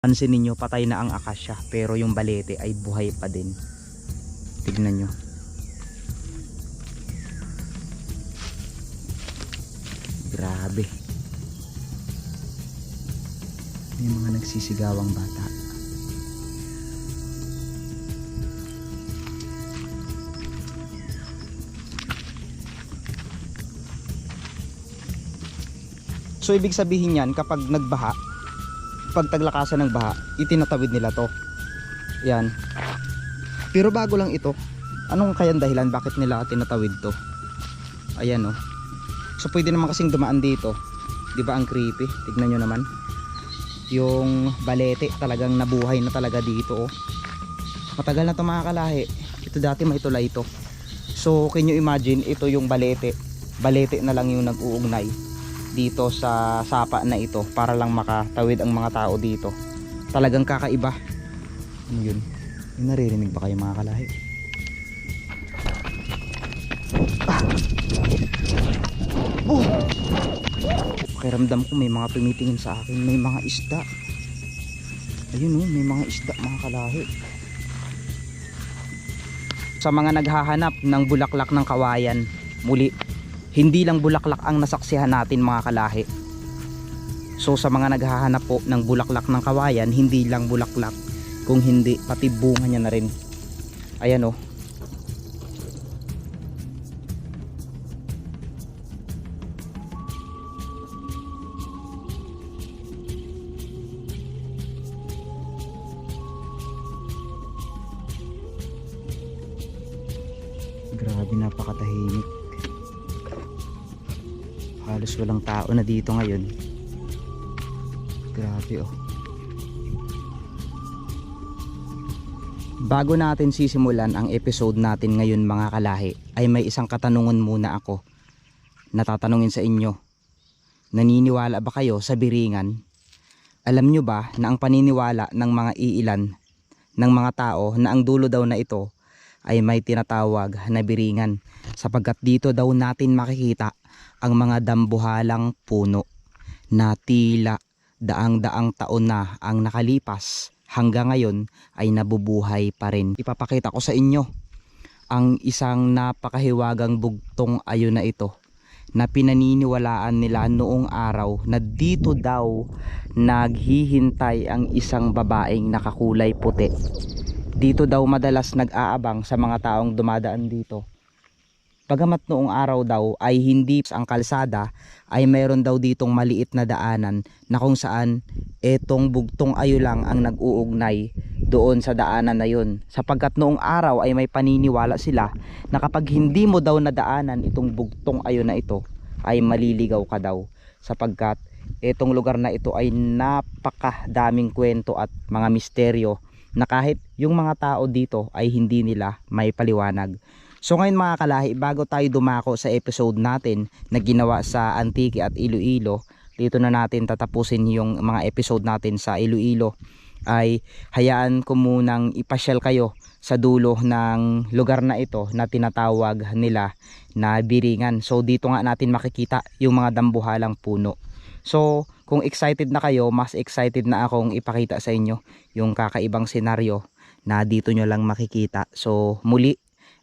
Pansin ninyo, patay na ang akasya pero yung balete ay buhay pa din. Tignan nyo. Grabe. May mga nagsisigawang bata. So ibig sabihin yan, kapag nagbaha, pag taglakasan ng baha, itinatawid nila to. Yan. Pero bago lang ito, anong kayang dahilan bakit nila tinatawid to? Ayan oh. So pwede naman kasing dumaan dito. 'Di ba ang creepy? Tignan nyo naman. Yung balete talagang nabuhay na talaga dito oh. Matagal na to mga kalahi. Ito dati maitulay ito. So can you imagine, ito yung balete. Balete na lang yung nag-uugnay dito sa sapa na ito para lang makatawid ang mga tao dito. Talagang kakaiba. Ano yun? May naririnig ba kayo mga kalahi? Oh! Pakiramdam ko may mga tumitingin sa akin. May mga isda. Ayun oh, may mga isda mga kalahi. Sa mga naghahanap ng bulaklak ng kawayan, muli, hindi lang bulaklak ang nasaksihan natin mga kalahi. So sa mga naghahanap po ng bulaklak ng kawayan, hindi lang bulaklak, kung hindi pati bunga niya na rin. Ayan oh. Grabe, napakatahimik. Halos walang tao na dito ngayon. Grabe oh. Bago natin sisimulan ang episode natin ngayon mga kalahi, ay may isang katanungan muna ako na tatanungin sa inyo. Naniniwala ba kayo sa biringan? Alam nyo ba na ang paniniwala ng mga iilan ng mga tao na ang dulo daw na ito ay may tinatawag na biringan, sapagkat dito daw natin makikita ang mga dambuhalang puno na tila daang-daang taon na ang nakalipas, hanggang ngayon ay nabubuhay pa rin. Ipapakita ko sa inyo ang isang napakahiwagang bugtong ayon na ito na pinaniniwalaan nila noong araw na dito daw naghihintay ang isang babaeng nakakulay puti. Dito daw madalas nag-aabang sa mga taong dumadaan dito. Bagamat noong araw daw ay hindi ang kalsada, ay mayroon daw ditong maliit na daanan na kung saan etong bugtong ayo lang ang nag-uugnay doon sa daanan na yun. Sapagkat noong araw ay may paniniwala sila na kapag hindi mo daw nadaanan itong bugtong ayo na ito, ay maliligaw ka daw. Sapagkat etong lugar na ito ay napakadaming kwento at mga misteryo na kahit yung mga tao dito ay hindi nila may paliwanag. So ngayon mga kalahi, bago tayo dumako sa episode natin na ginawa sa Antique at Iloilo, dito na natin tatapusin yung mga episode natin sa Iloilo, ay hayaan ko munang ipasyal kayo sa dulo ng lugar na ito na tinatawag nila na biringan. So dito nga natin makikita yung mga dambuhalang puno. So kung excited na kayo, mas excited na akong ipakita sa inyo yung kakaibang senaryo na dito nyo lang makikita. So muli,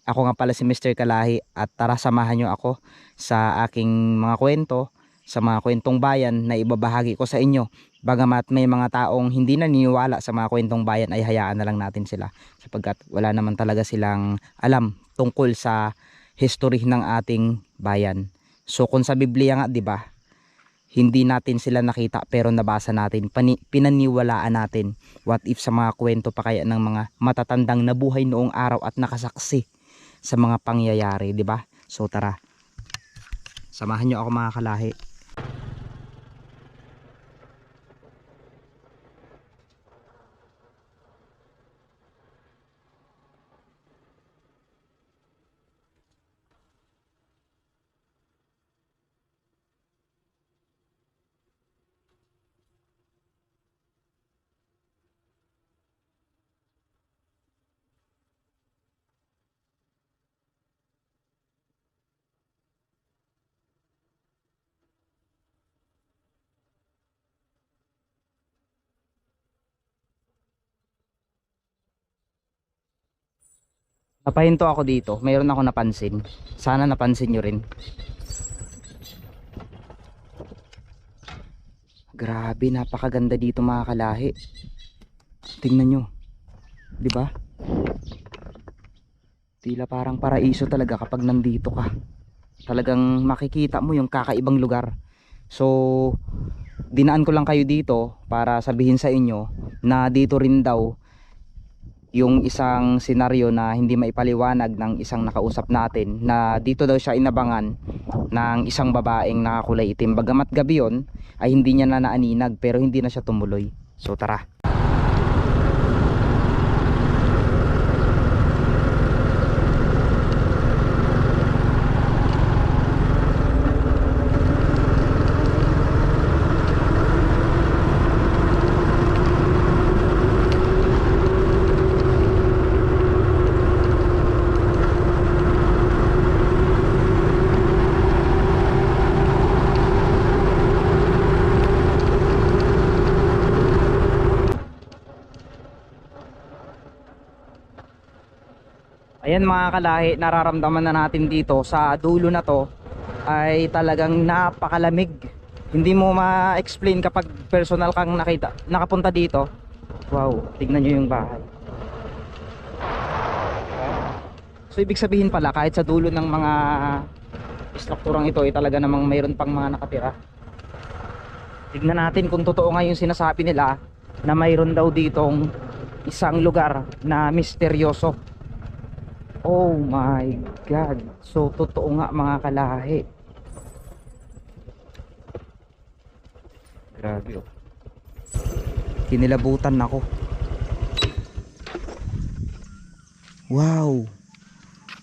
ako nga pala si Mr. Kalahi, at tara samahan nyo ako sa aking mga kwento, sa mga kwentong bayan na ibabahagi ko sa inyo. Bagamat may mga taong hindi naniniwala sa mga kwentong bayan, ay hayaan na lang natin sila, sapagkat wala naman talaga silang alam tungkol sa history ng ating bayan. So kung sa Biblia nga, 'di ba? Hindi natin sila nakita pero nabasa natin, pinaniwalaan natin. What if sa mga kwento pa kaya ng mga matatandang nabuhay noong araw at nakasaksi sa mga pangyayari, 'di ba? So tara, samahan niyo ako mga kalahi. Napahinto ako dito, mayroon ako napansin. Sana napansin nyo rin. Grabe, napakaganda dito mga kalahi. Tingnan nyo, di ba? Tila parang paraiso talaga kapag nandito ka. Talagang makikita mo yung kakaibang lugar. So, dinaan ko lang kayo dito para sabihin sa inyo na dito rin daw yung isang senaryo na hindi maipaliwanag ng isang nakausap natin, na dito daw siya inabangan ng isang babaeng nakakulay itim. Bagamat gabi yon ay hindi niya na naaninag, pero hindi na siya tumuloy. So tara. Ayan mga kalahi, nararamdaman na natin dito sa dulo na to ay talagang napakalamig. Hindi mo ma-explain kapag personal kang nakapunta dito. Wow, tignan nyo yung bahay. So ibig sabihin pala, kahit sa dulo ng mga strukturang ito ay talaga namang mayroon pang mga nakatira. Tignan natin kung totoo nga yung sinasabi nila na mayroon daw ditong isang lugar na misteryoso. Oh my God. So totoo nga mga kalahi. Grabe oh. Kinilabutan ako. Wow.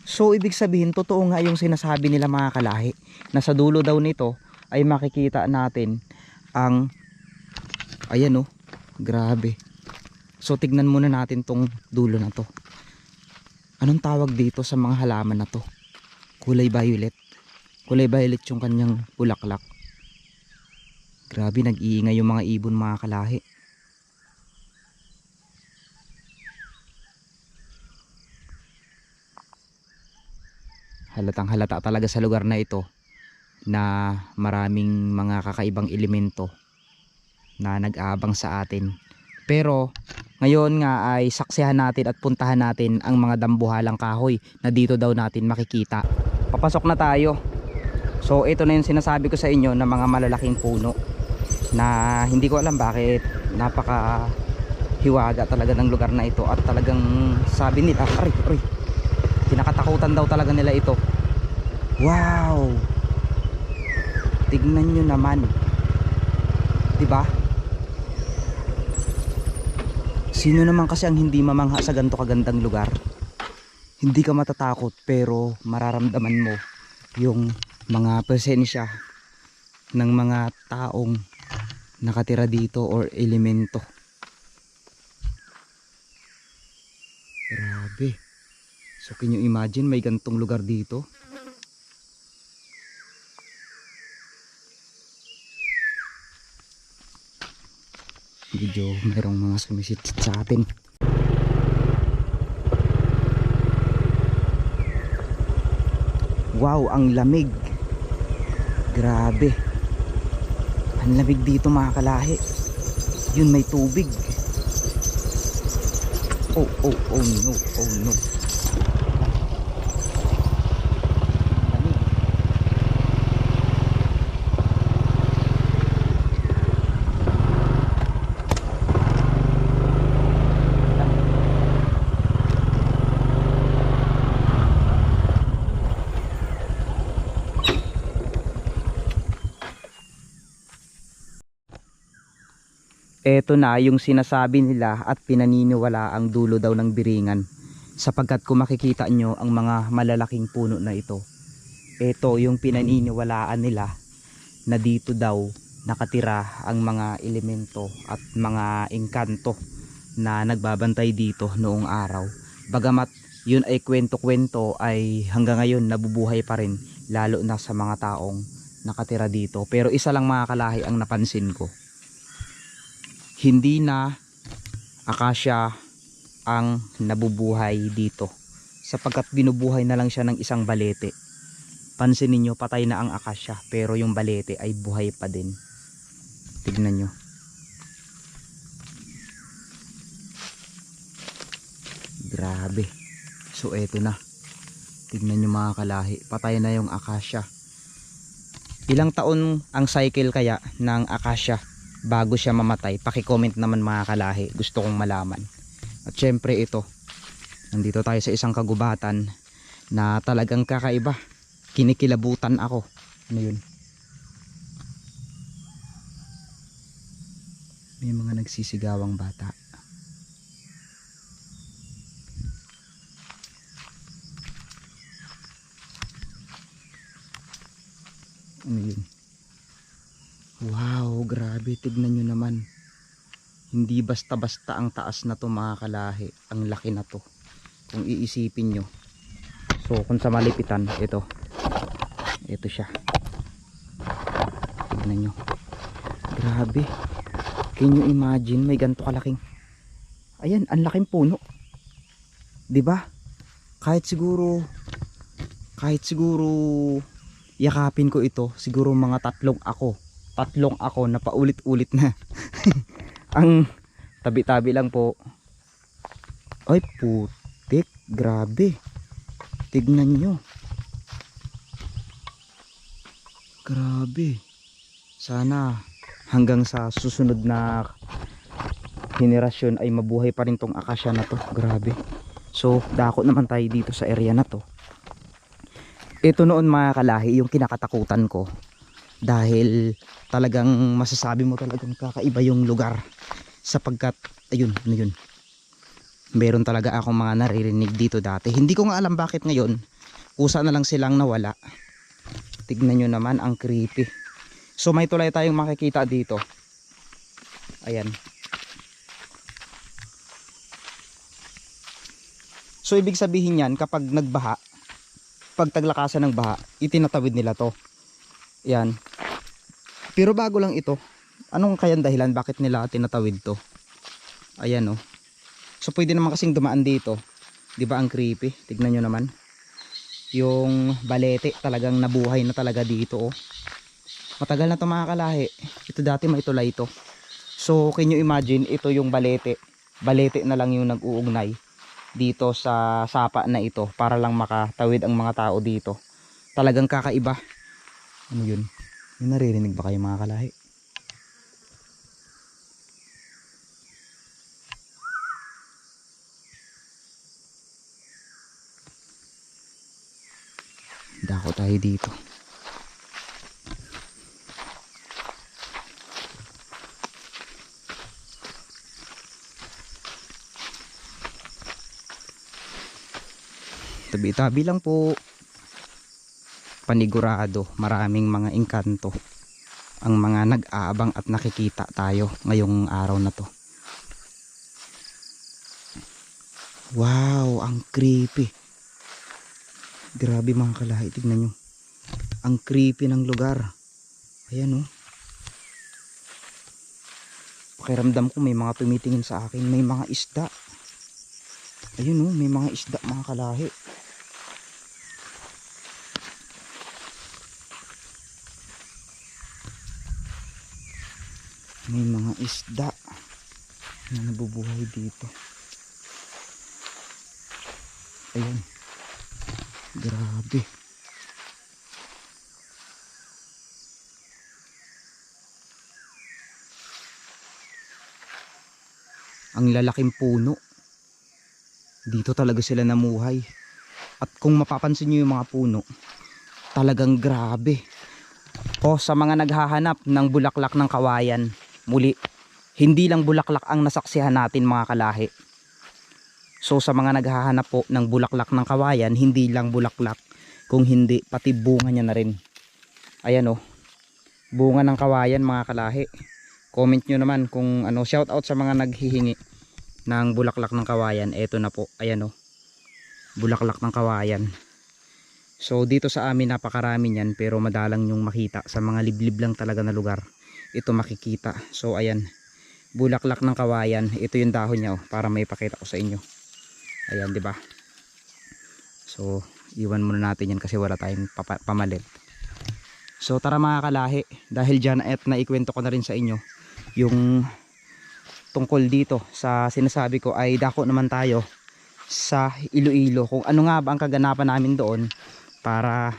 So ibig sabihin totoo nga yung sinasabi nila mga kalahi, na sa dulo daw nito ay makikita natin ang, ayan oh. Grabe. So tignan muna natin tong dulo na to. Anong tawag dito sa mga halaman na to? Kulay violet. Kulay violet yung kanyang bulaklak. Grabe, nag-iingay yung mga ibon mga kalahi. Halatang halata talaga sa lugar na ito na maraming mga kakaibang elemento na nag-aabang sa atin. Pero ngayon nga ay saksihan natin at puntahan natin ang mga dambuhalang kahoy na dito daw natin makikita. Papasok na tayo. So ito na yung sinasabi ko sa inyo na mga malalaking puno na hindi ko alam bakit napaka hiwaga talaga ng lugar na ito. At talagang sabi nila, aray, kinakatakutan daw talaga nila ito. Wow, tignan nyo naman, diba? Sino naman kasi ang hindi mamangha sa ganito kagandang lugar? Hindi ka matatakot pero mararamdaman mo yung mga presensya ng mga taong nakatira dito or elemento. Grabe. So can you imagine may gantong lugar dito? Medyo mayroong mga sumisit sa atin. Wow, ang lamig. Grabe. Ang lamig dito mga kalahi. Yun, may tubig. Oh no, oh no. Eto na yung sinasabi nila at pinaniniwala ang dulo daw ng Biringan, sapagkat kung makikita nyo ang mga malalaking puno na ito, eto yung pinaniniwalaan nila na dito daw nakatira ang mga elemento at mga engkanto na nagbabantay dito noong araw. Bagamat yun ay kwento-kwento, ay hanggang ngayon nabubuhay pa rin, lalo na sa mga taong nakatira dito. Pero isa lang mga kalahi ang napansin ko, hindi na akasya ang nabubuhay dito sapagkat binubuhay na lang siya ng isang balete. Pansin ninyo, patay na ang akasya pero yung balete ay buhay pa din. Tignan nyo. Grabe. So eto na. Tignan nyo mga kalahi, patay na yung akasya. Ilang taon ang cycle kaya ng akasya bago siya mamatay? Paki-comment naman mga kalahi, gusto kong malaman. At syempre ito, nandito tayo sa isang kagubatan na talagang kakaiba. Kinikilabutan ako. Ano yun? May mga nagsisigawang bata. Ano yun? Wow, grabe, tignan nyo naman. Hindi basta-basta ang taas na to mga kalahi. Ang laki na to kung iisipin nyo. So kung sa malipitan, ito siya. Tignan nyo, grabe. Can you imagine, may ganito kalaking, ayan, ang laking puno, 'di ba? Kahit siguro yakapin ko ito, siguro mga tatlong ako na paulit-ulit na. Ang tabi-tabi lang po. Ay putik, grabe. Tignan nyo. Grabe. Sana hanggang sa susunod na henerasyon ay mabuhay pa rin tong akasya na to. Grabe. So dako naman tayo dito sa area na to. Ito noon mga kalahi yung kinakatakutan ko, dahil talagang masasabi mo talagang kakaiba yung lugar, sapagkat ayun, meron talaga akong mga naririnig dito dati. Hindi ko nga alam bakit ngayon kusa na lang silang nawala. Tignan nyo naman, ang creepy. So may tulay tayong makikita dito. Ayan. So ibig sabihin yan, kapag nagbaha, pag taglakasan ng baha, itinatawid nila to. Yan. Pero bago lang ito, anong kayang dahilan bakit nila tinatawid to? Ayan oh. So pwede naman kasing dumaan dito. 'Di ba ang creepy? Tignan nyo naman. Yung balete talagang nabuhay na talaga dito oh. Matagal na to mga kalahi. Ito dati may tulay ito. So can you imagine, ito yung balete. Balete na lang yung nag-uugnay dito sa sapa na ito para lang makatawid ang mga tao dito. Talagang kakaiba. Ano yun? May naririnig ba kayo mga kalahi? Dako tayo dito. Tabi-tabi lang po. Panigurado, maraming mga engkanto ang mga nag-aabang at nakikita tayo ngayong araw na to. Wow, ang creepy. Grabe mga kalahi, tignan nyo. Ang creepy ng lugar. Ayan oh. Pakiramdam ko may mga tumitingin sa akin. May mga isda. Ayun oh, may mga isda mga kalahi. May mga isda na nabubuhay dito. Ayun. Grabe. Ang lalaking puno. Dito talaga sila namuhay. At kung mapapansin nyo yung mga puno, talagang grabe. O sa mga naghahanap ng bulaklak ng kawayan, muli, hindi lang bulaklak ang nasaksihan natin mga kalahi. So sa mga naghahanap po ng bulaklak ng kawayan, hindi lang bulaklak, kung hindi pati bunga niya na rin. Ayan oh, bunga ng kawayan mga kalahi. Comment nyo naman kung ano, shout out sa mga naghihingi ng bulaklak ng kawayan. Eto na po, ayan oh, bulaklak ng kawayan. So dito sa amin napakarami niyan, pero madalang yung makita. Sa mga liblib lang talaga na lugar ito makikita. So ayan, bulaklak ng kawayan. Ito yung dahon niya oh, para may pakita ko sa inyo. Ayan, di ba? So iwan muna natin yan kasi wala tayong pamalit. So tara mga kalahi, dahil dyan at naikwento ko na rin sa inyo yung tungkol dito sa sinasabi ko, ay dako naman tayo sa Iloilo kung ano nga ba ang kaganapan namin doon, para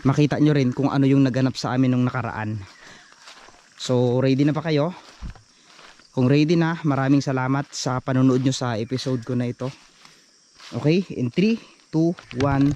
makita nyo rin kung ano yung naganap sa amin nung nakaraan. So ready na ba kayo? Kung ready na, maraming salamat sa panonood nyo sa episode ko na ito. Okay, in 3, 2, 1